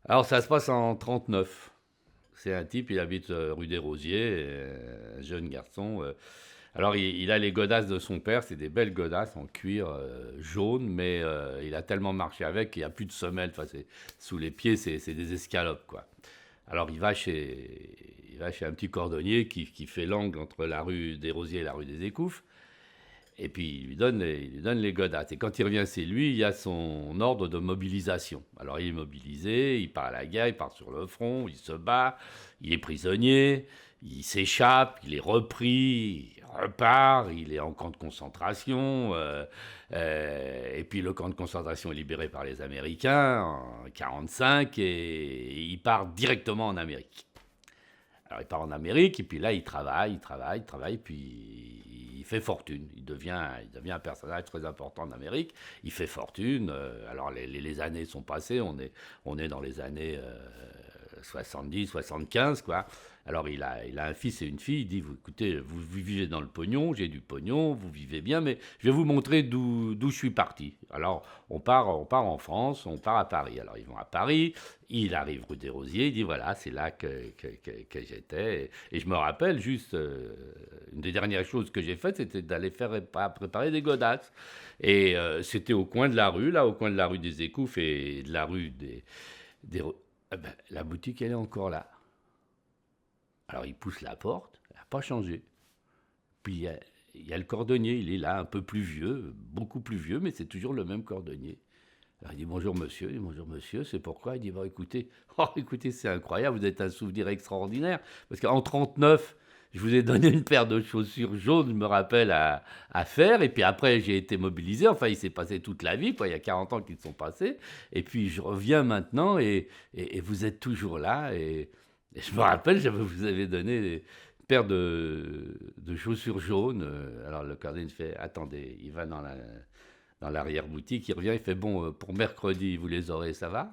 Alors ça se passe en 39. C'est un type, il habite rue des Rosiers, un jeune garçon. Alors il a les godasses de son père, c'est des belles godasses en cuir jaune, mais il a tellement marché avec qu'il n'y a plus de semelles. Enfin, sous les pieds, c'est des escalopes, quoi. Alors il va chez un petit cordonnier qui fait l'angle entre la rue des Rosiers et la rue des Écouffes. Et puis il lui donne les godasses. Et quand il revient chez lui, il y a son ordre de mobilisation. Alors il est mobilisé, il part à la guerre, il part sur le front, il se bat, il est prisonnier, il s'échappe, il est repris, il repart, il est en camp de concentration. Et puis le camp de concentration est libéré par les Américains en 1945 et il part directement en Amérique. Alors il part en Amérique et puis là il travaille, puis il fait fortune. Il devient un personnage très important en Amérique. Il fait fortune. Alors les années sont passées, on est dans les années 70, 75, quoi. Alors il a un fils et une fille. Il dit, écoutez, vous vivez dans le pognon, j'ai du pognon, vous vivez bien, mais je vais vous montrer d'où je suis parti. Alors on part en France, on part à Paris. Alors ils vont à Paris. Il arrive rue des Rosiers, il dit voilà, c'est là que j'étais. Et je me rappelle juste, une des dernières choses que j'ai faites, c'était d'aller faire préparer des godasses. Et c'était au coin de la rue, là, au coin de la rue des Écouffes et de la rue des Ah ben, la boutique, elle est encore là. Alors il pousse la porte, elle n'a pas changé. Puis il y a le cordonnier, il est là, un peu plus vieux, beaucoup plus vieux, mais c'est toujours le même cordonnier. Alors il dit bonjour monsieur, il dit bonjour monsieur, c'est pourquoi? Il dit bon, écoutez, oh, écoutez, c'est incroyable, vous êtes un souvenir extraordinaire. Parce qu'en 39, je vous ai donné une paire de chaussures jaunes, je me rappelle, à faire. Et puis après, j'ai été mobilisé. Enfin, il s'est passé toute la vie, quoi. Il y a 40 ans qu'ils sont passés. Et puis je reviens maintenant et vous êtes toujours là. Et je me rappelle, vous avez donné une paire de chaussures jaunes. Alors le cardinal fait attendez, il va dans l'arrière-boutique, il revient, il fait bon, pour mercredi, vous les aurez, ça va?